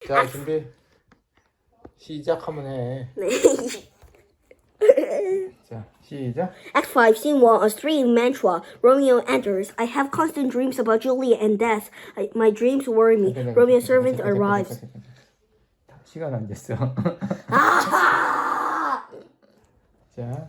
자, 준비. 시작 한번 해. 자, 시작. Act 5, Scene 1, a street in Mantua. Romeo enters. I have constant dreams about Juliet and death. My dreams worry me. Romeo's servant arrives. 시간 안 됐어. 자,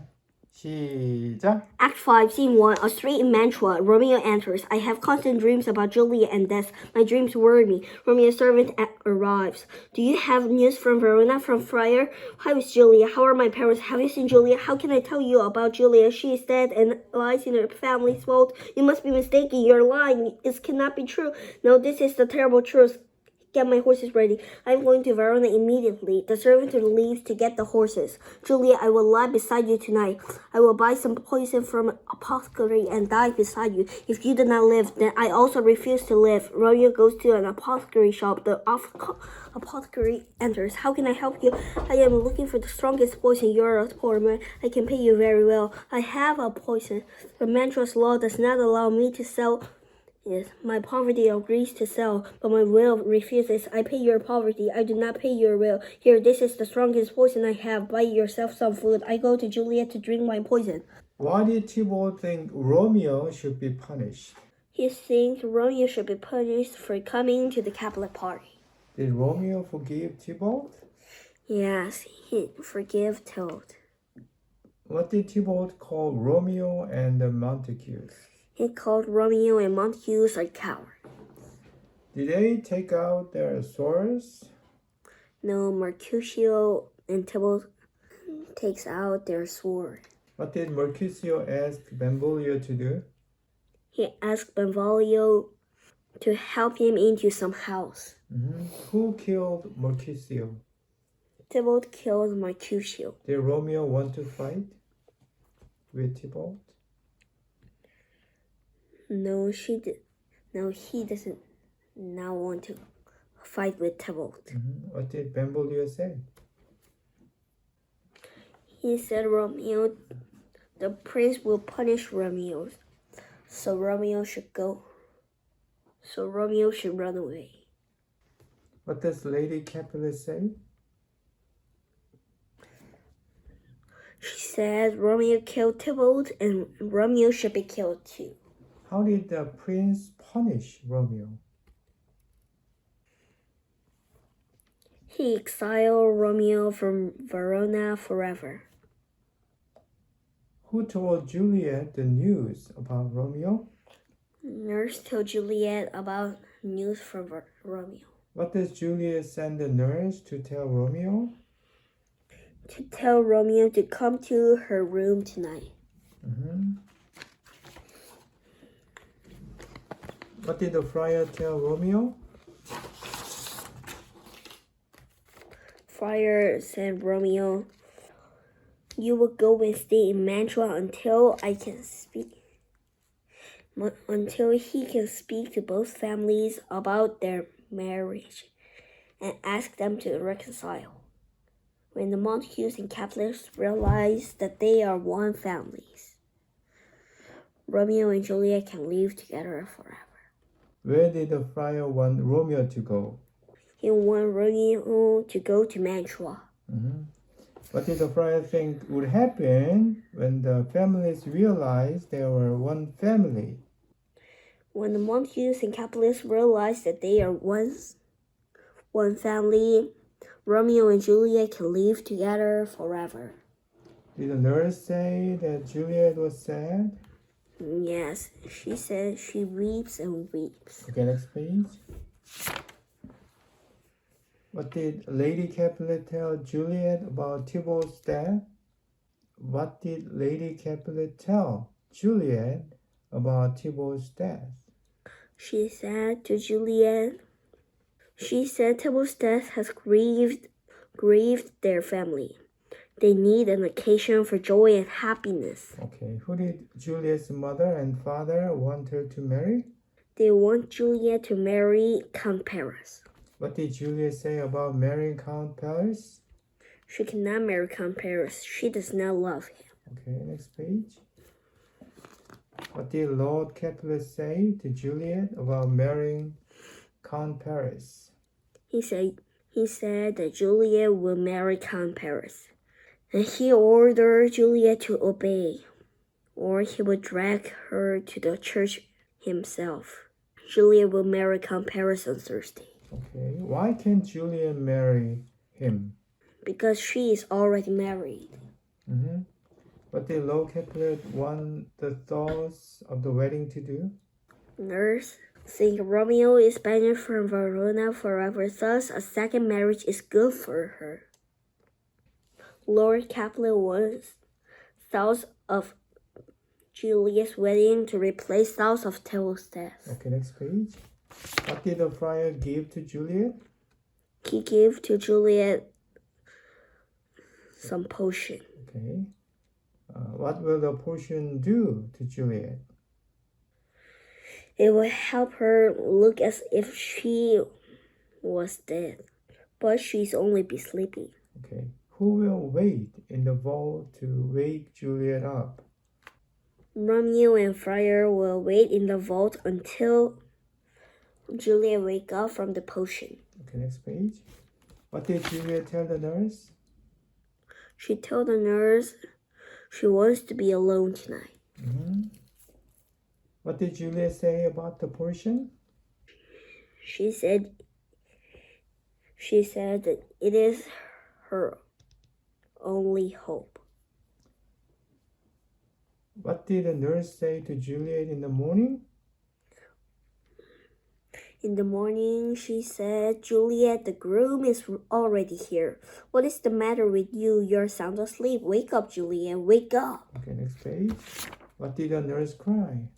시작. Act 5, Scene 1, a street in Mantua. Romeo enters. I have constant dreams about Juliet and death. My dreams worry me. Romeo's servant arrives. Do you have news from Verona, from Friar? How is Juliet? How are my parents? Have you seen Juliet? How can I tell you about Juliet? She is dead and lies in her family's vault. You must be mistaken. You're lying. It cannot be true. No, this is the terrible truth. Get my horses ready. I am going to Verona immediately. The servant leaves to get the horses. Juliet, I will lie beside you tonight. I will buy some poison from apothecary and die beside you. If you do not live, then I also refuse to live. Romeo goes to an apothecary shop. The apothecary enters. How can I help you? I am looking for the strongest poison. You're a poor man. I can pay you very well. I have a poison. But Mantua's law does not allow me to sell. Yes, my poverty agrees to sell, but my will refuses. I pay your poverty. I do not pay your will. Here, this is the strongest poison I have. Buy yourself some food. I go to Juliet to drink my poison. Why did Tybalt think Romeo should be punished? He thinks Romeo should be punished for coming to the Capulet party. Did Romeo forgive Tybalt? Yes, he forgave Tybalt. What did Tybalt call Romeo and the Montagues? He called Romeo and Montagues a coward. Did they take out their swords? No, Mercutio and Tybalt takes out their sword. What did Mercutio ask Benvolio to do? He asked Benvolio to help him into some house. Who killed Mercutio? Tybalt killed Mercutio. Did Romeo want to fight with Tybalt? No, he doesn't now want to fight with Tybalt. What did Benvolio say? He said Romeo, the prince will punish Romeo, so Romeo should go. So Romeo should run away. What does Lady Capulet say? She said Romeo killed Tybalt and Romeo should be killed too. How did the prince punish Romeo? He exiled Romeo from Verona forever. Who told Juliet the news about Romeo? Nurse told Juliet about news from Romeo. What does Juliet send the nurse to tell Romeo? To tell Romeo to come to her room tonight. What did the friar tell Romeo? Friar said, Romeo, you will go and stay in Mantua until he can speak to both families about their marriage and ask them to reconcile. When the Montagues and Capulets realize that they are one family, Romeo and Juliet can live together forever. Where did the friar want Romeo to go? He wanted Romeo to go to Mantua. What did the friar think would happen when the families realized they were one family? When the Montagues and Capulets realized that they are one family, Romeo and Juliet can live together forever. Did the nurse say that Juliet was sad? Yes, she said she weeps and weeps. Okay, next page. What did Lady Capulet tell Juliet about Tybalt's death? What did Lady Capulet tell Juliet about Tybalt's death? She said to Juliet, Tybalt's death has grieved their family. They need an occasion for joy and happiness. Okay, who did Juliet's mother and father want her to marry? They want Juliet to marry Count Paris. What did Juliet say about marrying Count Paris? She cannot marry Count Paris. She does not love him. Okay, next page. What did Lord Capulet say to Juliet about marrying Count Paris? He said, He said that Juliet will marry Count Paris, and he ordered Juliet to obey, or he would drag her to the church himself. Juliet will marry Count Paris on Thursday. Okay. Why can't Juliet marry him? Because she is already married. Mm-hmm. What did Low Capulet want the thoughts of the wedding to do? Nurse, think Romeo is banished from Verona forever, thus a second marriage is good for her. Lord Capulet wants thoughts of Juliet's wedding to replace thoughts of Theo's death. Okay, next page. What did the friar give to Juliet? He gave to Juliet some potion. Okay. What will the potion do to Juliet? It will help her look as if she was dead, but she's only be sleeping. Okay. Who will wait in the vault to wake Juliet up? Romeo and Friar will wait in the vault until Juliet wake up from the potion. Okay, next page. What did Juliet tell the nurse? She told the nurse she wants to be alone tonight. Mm-hmm. What did Juliet say about the potion? She said that it is her only hope. What did the nurse say to Juliet in the morning? In the morning, she said, Juliet, the groom is already here. What is the matter with you? You're sound asleep. Wake up, Juliet. Wake up. Okay, next page. What did the nurse cry?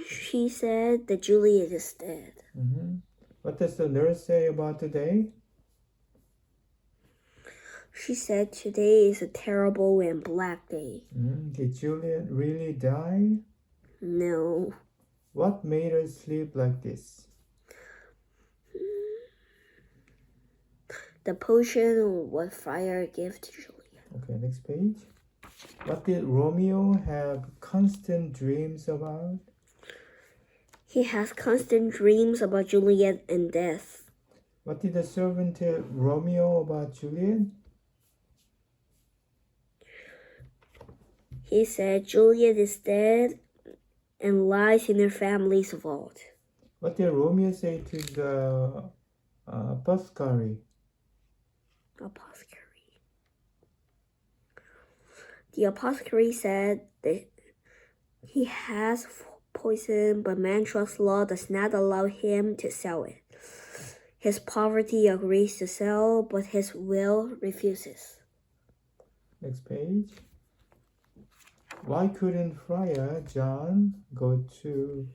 She said that Juliet is dead. Mm-hmm. What does the nurse say about today? She said today is a terrible and black day. Did Juliet really die? No. What made her sleep like this? The potion what Friar gave to Juliet. Okay, next page. What did Romeo have constant dreams about? He has constant dreams about Juliet and death. What did the servant tell Romeo about Juliet? He said Juliet is dead and lies in her family's vault. What did Romeo say to the apothecary? The apothecary said that he has poison, but Mantua's law does not allow him to sell it. His poverty agrees to sell, but his will refuses. Next page. Why couldn't Friar John go to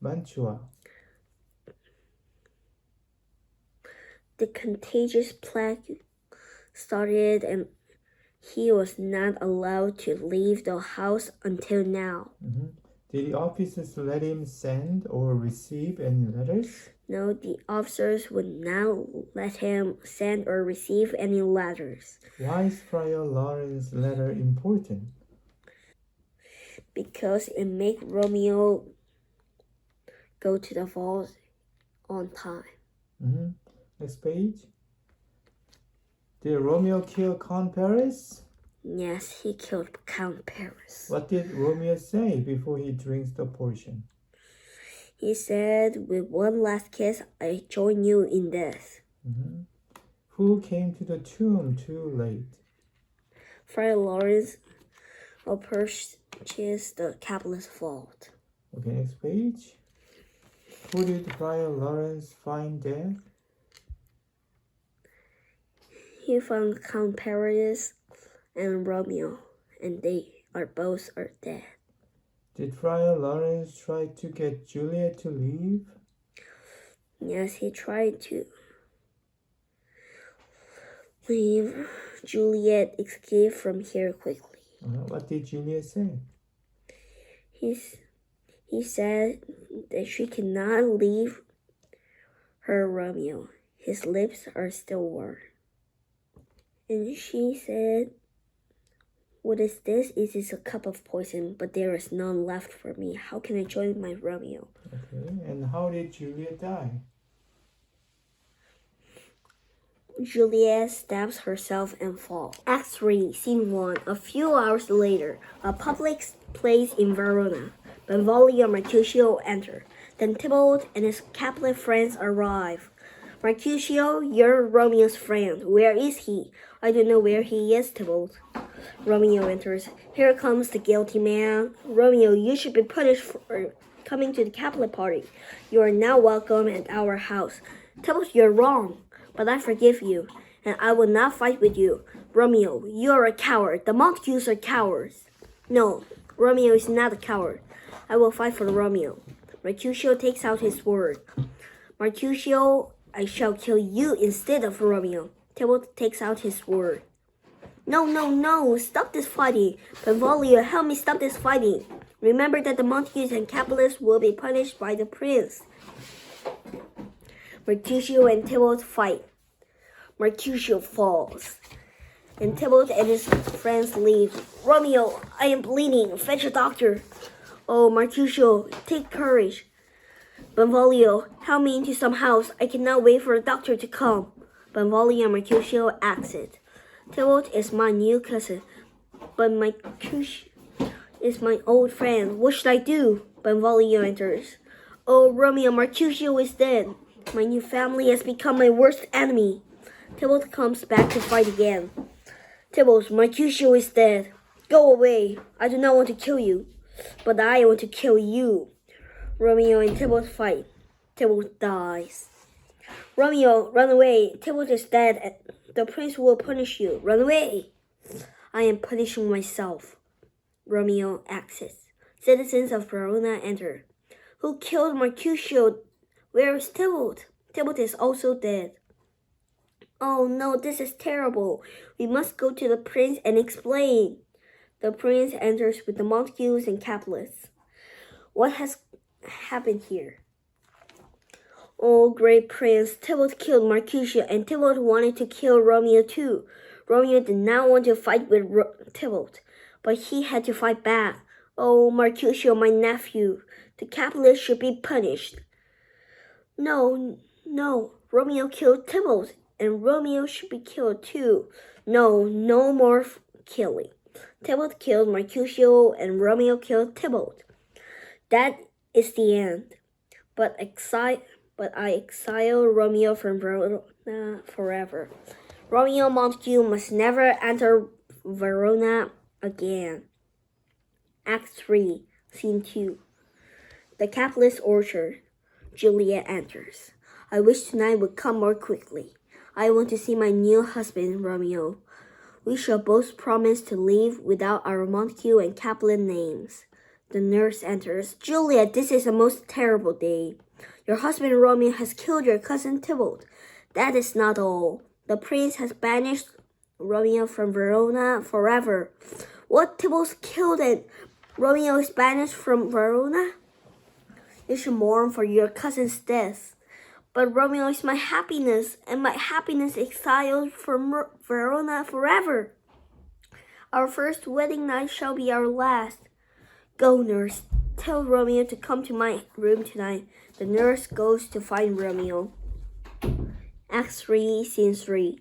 Mantua? The contagious plague started and he was not allowed to leave the house until now. Did the officers let him send or receive any letters? No, the officers would not let him send or receive any letters. Why is Friar Lawrence's letter important? Because it makes Romeo go to the vault on time. Next page. Did Romeo kill Count Paris? Yes, he killed Count Paris. What did Romeo say before he drinks the potion? He said, with one last kiss, I join you in death. Who came to the tomb too late? Friar Lawrence approached the Capulets' vault. Okay, next page. Who did Friar Lawrence find dead? He found Count Paris and Romeo, and they are both dead. Did Friar Lawrence try to get Juliet to leave? Yes, he tried to leave. Juliet escaped from here quickly. What did Juliet say? He said that she cannot leave her Romeo. His lips are still warm. And she said, what is this? It is a cup of poison, but there is none left for me. How can I join my Romeo? Okay, and how did Juliet die? Juliet stabs herself and falls. Act 3, Scene 1. A few hours later, a public place in Verona. Benvolio and Mercutio enter. Then Tybalt and his Capulet friends arrive. Mercutio, you're Romeo's friend. Where is he? I don't know where he is, Tybalt. Romeo enters. Here comes the guilty man. Romeo, you should be punished for coming to the Capulet party. You are now welcome at our house. Tybalt, you're wrong, but I forgive you, and I will not fight with you. Romeo, you are a coward. The Montagues are cowards. No, Romeo is not a coward. I will fight for Romeo. Mercutio takes out his sword. Mercutio, I shall kill you instead of Romeo. Tybalt takes out his sword. No, stop this fighting. Benvolio, help me stop this fighting. Remember that the Montagues and Capulets will be punished by the prince. Mercutio and Tybalt fight. Mercutio falls, and Tybalt and his friends leave. Romeo, I am bleeding. Fetch a doctor. Oh, Mercutio, take courage. Benvolio, help me into some house. I cannot wait for a doctor to come. Benvolio and Mercutio exit. Tybalt is my new cousin, but Mercutio is my old friend. What should I do? Benvolio enters. Oh, Romeo, Mercutio is dead. My new family has become my worst enemy. Tybalt comes back to fight again. Tybalt, Mercutio is dead. Go away. I do not want to kill you, but I want to kill you. Romeo and Tybalt fight. Tybalt dies. Romeo, run away. Tybalt is dead. The prince will punish you. Run away. I am punishing myself. Romeo exits. Citizens of Verona enter. Who killed Mercutio? Where is Tybalt? Tybalt is also dead. Oh no, this is terrible. We must go to the prince and explain. The prince enters with the Montagues and Capulets. What has happened here? Oh, great prince, Tybalt killed Mercutio, and Tybalt wanted to kill Romeo too. Romeo did not want to fight with Tybalt, but he had to fight back. Oh, Mercutio, my nephew, the Capulets should be punished. No, Romeo killed Tybalt, and Romeo should be killed too. No more killing. Tybalt killed Mercutio, and Romeo killed Tybalt. That is the end. But I exile Romeo from Verona forever. Romeo Montague must never enter Verona again. Act 3, Scene 2. The Capulet's orchard. Juliet enters. I wish tonight would come more quickly. I want to see my new husband, Romeo. We shall both promise to leave without our Montague and Capulet names. The nurse enters. Juliet, this is a most terrible day. Your husband Romeo has killed your cousin Tybalt. That is not all. The prince has banished Romeo from Verona forever. What? Tybalt's killed and Romeo is banished from Verona? You should mourn for your cousin's death. But Romeo is my happiness, and my happiness exiled from Verona forever. Our first wedding night shall be our last. Go, nurse. Tell Romeo to come to my room tonight. The nurse goes to find Romeo. Act 3, Scene 3.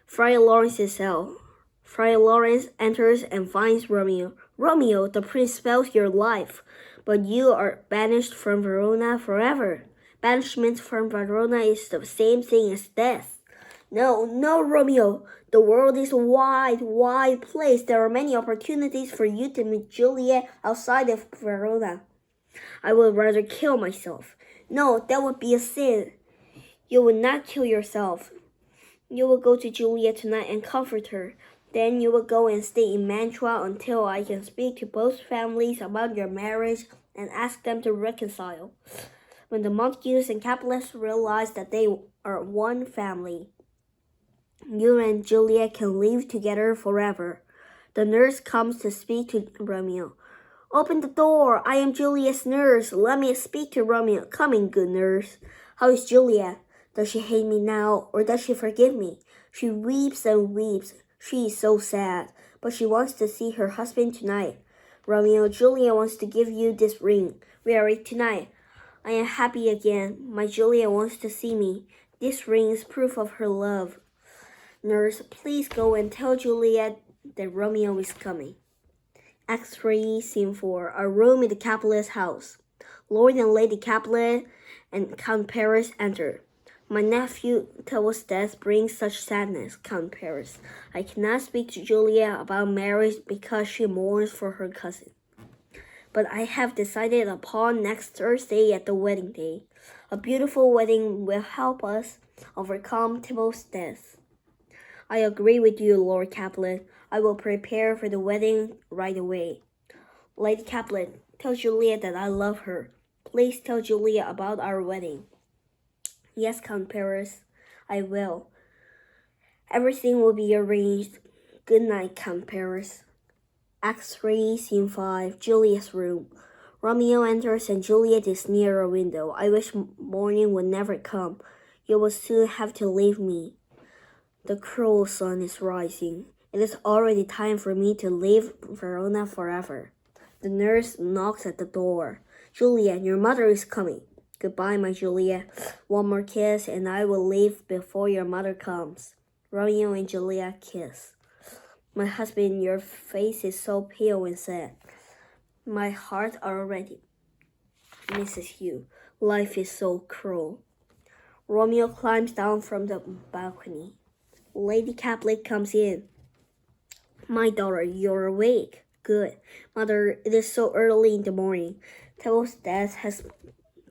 Friar Lawrence's cell. Friar Lawrence enters and finds Romeo. Romeo, the prince spares your life, but you are banished from Verona forever. Banishment from Verona is the same thing as death. No, Romeo. The world is a wide place. There are many opportunities for you to meet Juliet outside of Verona. I would rather kill myself. No, that would be a sin. You will not kill yourself. You will go to Juliet tonight and comfort her. Then you will go and stay in Mantua until I can speak to both families about your marriage and ask them to reconcile. When the Montagues and Capulets realize that they are one family, you and Juliet can live together forever. The nurse comes to speak to Romeo. Open the door. I am Juliet's nurse. Let me speak to Romeo. Come in, good nurse. How is Juliet? Does she hate me now, or does she forgive me? She weeps and weeps. She is so sad, but she wants to see her husband tonight. Romeo, Juliet wants to give you this ring. Wear it tonight. I am happy again. My Juliet wants to see me. This ring is proof of her love. Nurse, please go and tell Juliet that Romeo is coming. Act 3, Scene 4, a room in the Capulet's house. Lord and Lady Capulet and Count Paris enter. My nephew Thébault's death brings such sadness, Count Paris. I cannot speak to Juliet about marriage because she mourns for her cousin. But I have decided upon next Thursday at the wedding day. A beautiful wedding will help us overcome Thébault's death. I agree with you, Lord Capulet. I will prepare for the wedding right away. Lady Capulet, tell Juliet that I love her. Please tell Juliet about our wedding. Yes, Count Paris, I will. Everything will be arranged. Good night, Count Paris. Act 3, Scene 5, Juliet's room. Romeo enters and Juliet is near a window. I wish morning would never come. You will soon have to leave me. The cruel sun is rising. It is already time for me to leave Verona forever. The nurse knocks at the door. Juliet, your mother is coming. Goodbye, my Juliet. One more kiss and I will leave before your mother comes. Romeo and Juliet kiss. My husband, your face is so pale and sad. My heart already misses you. Life is so cruel. Romeo climbs down from the balcony. Lady Capulet comes in. My daughter, you're awake. Good. Mother, it is so early in the morning. Thébault's death has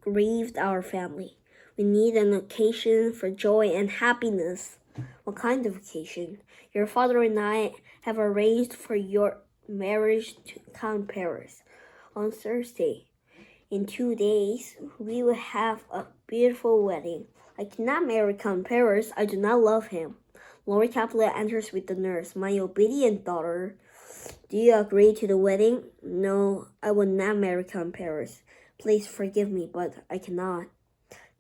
grieved our family. We need an occasion for joy and happiness. What kind of occasion? Your father and I have arranged for your marriage to Count Paris on Thursday. In 2 days, we will have a beautiful wedding. I cannot marry Count Paris. I do not love him. Lord Capulet enters with the nurse. My obedient daughter, do you agree to the wedding? No, I will not marry Count Paris. Please forgive me, but I cannot.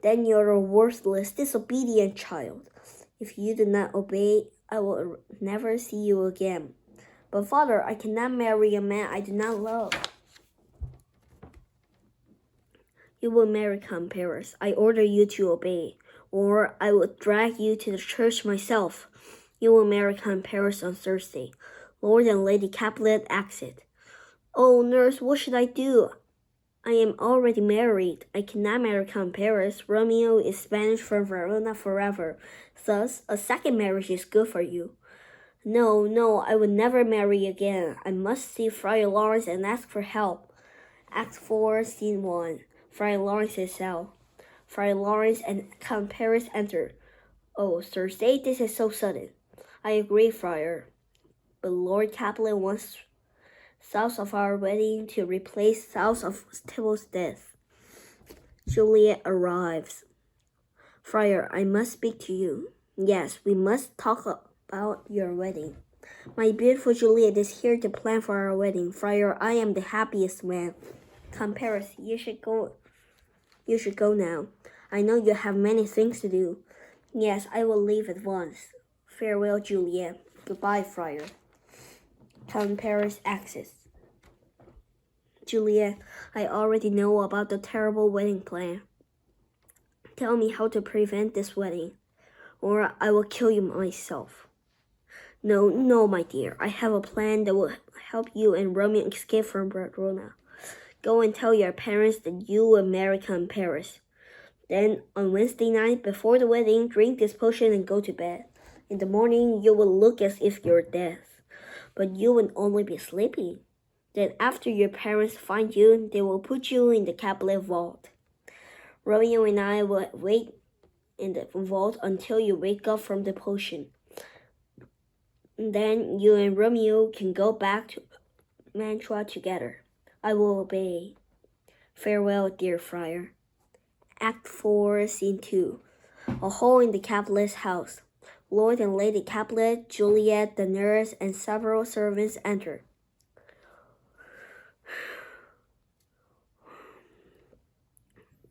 Then you're a worthless, disobedient child. If you do not obey, I will never see you again. But father, I cannot marry a man I do not love. You will marry Count Paris. I order you to obey, or I will drag you to the church myself. You will marry Count Paris on Thursday. Lord and Lady Capulet exit. Oh, nurse, what should I do? I am already married. I cannot marry Count Paris. Romeo is banished from Verona forever. Thus, a second marriage is good for you. No, I will never marry again. I must see Friar Lawrence and ask for help. Act 4, Scene 1. Friar Lawrence's cell. Friar Lawrence and Count Paris enter. Oh, Thursday, this is so sudden. I agree, Friar. But Lord Capulet wants thoughts of our wedding to replace thoughts of Thébault's death. Juliet arrives. Friar, I must speak to you. Yes, we must talk about your wedding. My beautiful Juliet is here to plan for our wedding. Friar, I am the happiest man. Count Paris, you should go now. I know you have many things to do. Yes, I will leave at once. Farewell, Juliet. Goodbye, Friar. Count Paris exits. Juliet, I already know about the terrible wedding plan. Tell me how to prevent this wedding, or I will kill you myself. No, my dear. I have a plan that will help you and Romeo escape from Verona. Go and tell your parents that you will marry Count Paris. Then, on Wednesday night, before the wedding, drink this potion and go to bed. In the morning, you will look as if you're dead, but you will only be sleeping. Then, after your parents find you, they will put you in the Capulet vault. Romeo and I will wait in the vault until you wake up from the potion. Then, you and Romeo can go back to Mantua together. I will obey. Farewell, dear friar. Act 4, Scene 2. A hall in the Capulet's house. Lord and Lady Capulet, Juliet, the nurse, and several servants enter.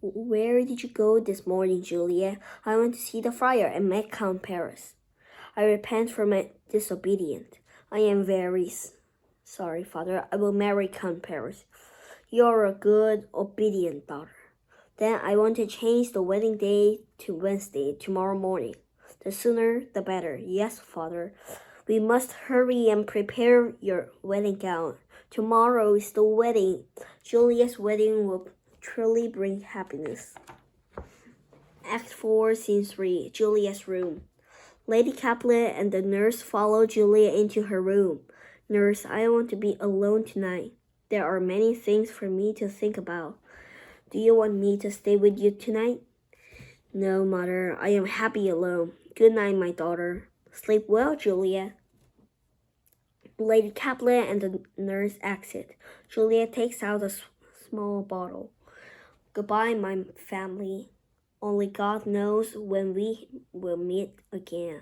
Where did you go this morning, Juliet? I went to see the friar and met Count Paris. I repent for my disobedience. I am very sorry, father. I will marry Count Paris. You are a good, obedient daughter. Then I want to change the wedding day to Wednesday, tomorrow morning. The sooner, the better. Yes, father. We must hurry and prepare your wedding gown. Tomorrow is the wedding. Juliet's wedding will truly bring happiness. Act 4, Scene 3, Juliet's room. Lady Capulet and the nurse follow Juliet into her room. Nurse, I want to be alone tonight. There are many things for me to think about. Do you want me to stay with you tonight? No, mother, I am happy alone. Good night, my daughter. Sleep well, Juliet. Lady Capulet and the nurse exit. Juliet takes out a small bottle. Goodbye, my family. Only God knows when we will meet again.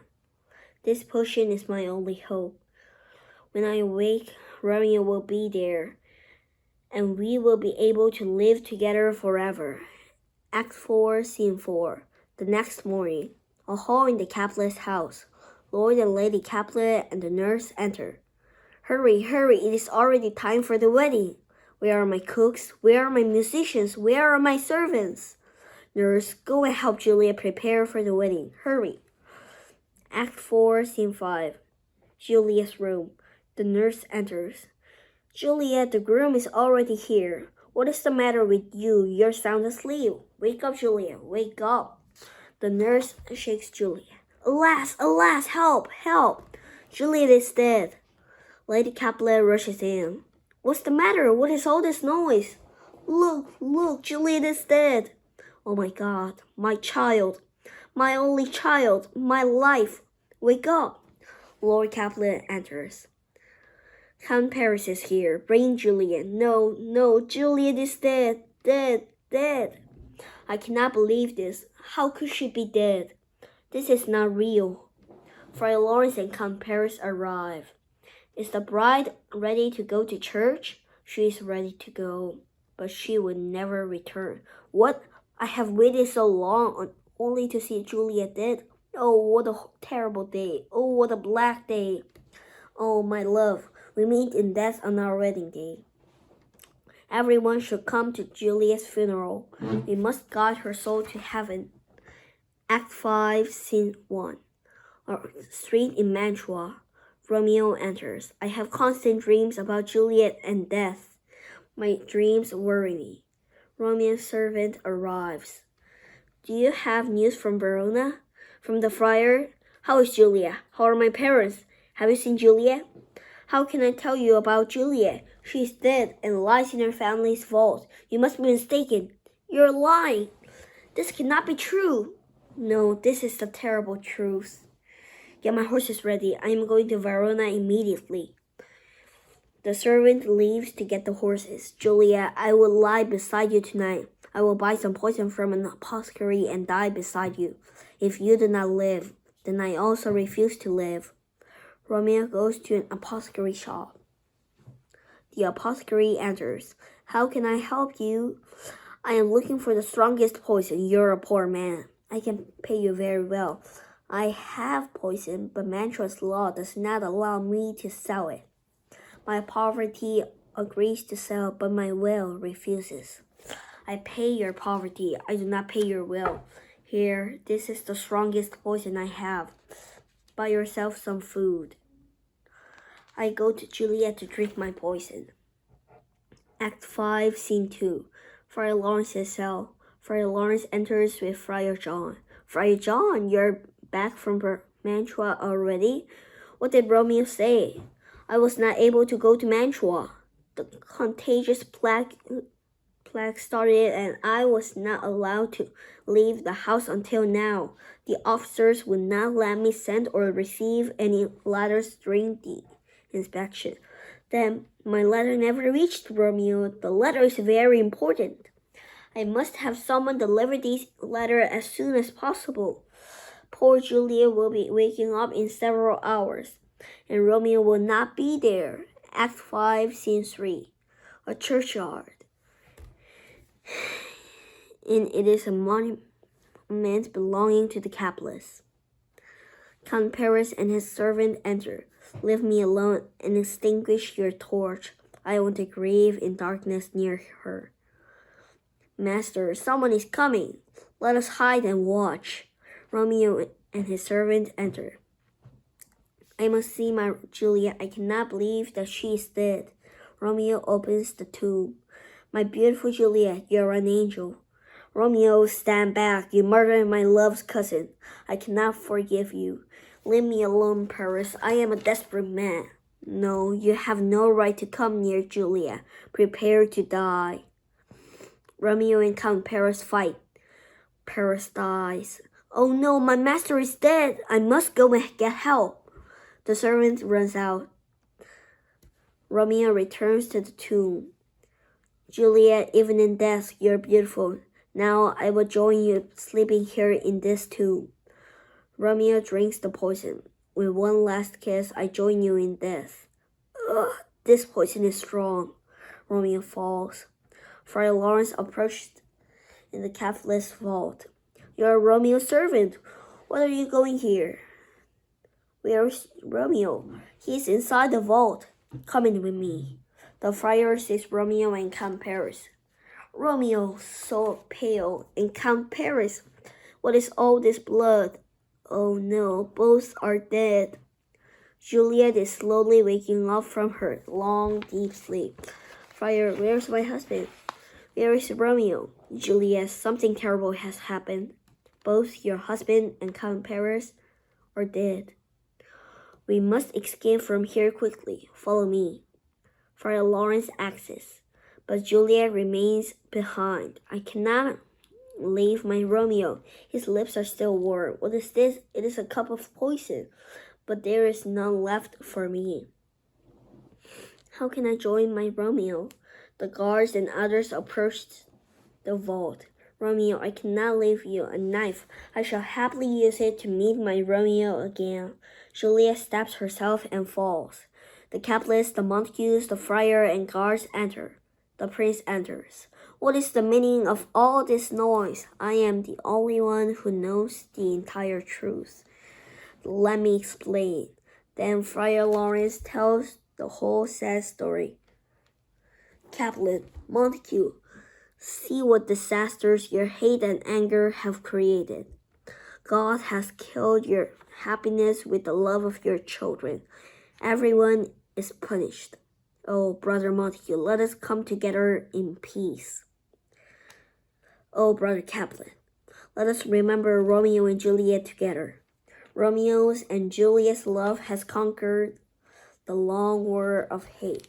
This potion is my only hope. When I awake, Romeo will be there, and we will be able to live together forever. Act 4, Scene 4. The next morning, a hall in the Capulet's house. Lord and Lady Capulet and the nurse enter. Hurry, hurry, it is already time for the wedding. Where are my cooks? Where are my musicians? Where are my servants? Nurse, go and help Juliet prepare for the wedding. Hurry. Act 4, Scene 5. Juliet's room. The nurse enters. Juliet, the groom is already here. What is the matter with you? You're sound asleep. Wake up, Juliet. Wake up. The nurse shakes Juliet. Alas, alas, help, help. Juliet is dead. Lady Capulet rushes in. What's the matter? What is all this noise? Look, look, Juliet is dead. Oh my God, my child, my only child, my life. Wake up. Lord Capulet enters. Count Paris is here. Bring Juliet. No, no, Juliet is dead, dead, dead. I cannot believe this. How could she be dead? This is not real. Friar Lawrence and Count Paris arrive. Is the bride ready to go to church? She is ready to go, but she will never return. What? I have waited so long only to see Juliet dead. Oh, what a terrible day. Oh, what a black day. Oh, my love, we meet in death on our wedding day. Everyone should come to Juliet's funeral. We must guide her soul to heaven. Act 5, Scene 1. A street in Mantua. Romeo enters. I have constant dreams about Juliet and death. My dreams worry me. Romeo's servant arrives. Do you have news from Verona? From the friar? How is Juliet? How are my parents? Have you seen Juliet? How can I tell you about Juliet? She is dead and lies in her family's vault. You must be mistaken. You're lying. This cannot be true. No, this is the terrible truth. Get my horses ready. I am going to Verona immediately. The servant leaves to get the horses. Juliet, I will lie beside you tonight. I will buy some poison from an apothecary and die beside you. If you do not live, then I also refuse to live. Romeo goes to an apothecary shop. The apothecary enters. How can I help you? I am looking for the strongest poison. You're a poor man. I can pay you very well. I have poison, but Mantua's law does not allow me to sell it. My poverty agrees to sell, but my will refuses. I pay your poverty. I do not pay your will. Here, this is the strongest poison I have. Buy yourself some food. I go to Juliet to drink my poison. Act 5, Scene 2. Friar Lawrence's cell. Friar Lawrence enters with Friar John. Friar John, you're back from Mantua already? What did Romeo say? I was not able to go to Mantua. The contagious plague started and I was not allowed to leave the house until now. The officers would not let me send or receive any letters during the inspection. Then my letter never reached Romeo. The letter is very important. I must have someone deliver this letter as soon as possible. Poor Juliet will be waking up in several hours, and Romeo will not be there. Act 5, Scene 3. A churchyard. And it is a monument belonging to the Capulets. Count Paris and his servant enter. Leave me alone and extinguish your torch. I want to grieve in darkness near her. Master, someone is coming. Let us hide and watch. Romeo and his servant entered. I must see my Juliet. I cannot believe that she is dead. Romeo opens the tomb. My beautiful Juliet, you are an angel. Romeo, stand back. You murdered my love's cousin. I cannot forgive you. Leave me alone, Paris. I am a desperate man. No, you have no right to come near Juliet. Prepare to die. Romeo and Count Paris fight. Paris dies. Oh no, my master is dead. I must go and get help. The servant runs out. Romeo returns to the tomb. Juliet, even in death, you're beautiful. Now I will join you sleeping here in this tomb. Romeo drinks the poison. With one last kiss, I join you in death. Ugh, this poison is strong. Romeo falls. Friar Lawrence approached in the Catholic's vault. You're Romeo's servant. What are you going here? Where is Romeo? He's inside the vault. Come in with me. The friar sees Romeo and Count Paris. Romeo, so pale, and Count Paris. What is all this blood? Oh no, both are dead. Juliet is slowly waking up from her long, deep sleep. Friar, where's my husband? Where is Romeo? Juliet, something terrible has happened. Both your husband and Count Paris are dead. We must escape from here quickly. Follow me. Friar Lawrence axes, but Juliet remains behind. I cannot leave my Romeo. His lips are still warm. What is this? It is a cup of poison, but there is none left for me. How can I join my Romeo? The guards and others approached the vault. Romeo, I cannot leave you. A knife. I shall happily use it to meet my Romeo again. Juliet stabs herself and falls. The Capulets, the Montagues, the friar, and guards enter. The prince enters. What is the meaning of all this noise? I am the only one who knows the entire truth. Let me explain. Then Friar Lawrence tells the whole sad story. Capulet, Montague, see what disasters your hate and anger have created. God has killed your happiness with the love of your children. Everyone is punished. Oh, Brother Montague, let us come together in peace. Oh, Brother Capulet, let us remember Romeo and Juliet together. Romeo's and Juliet's love has conquered the long war of hate.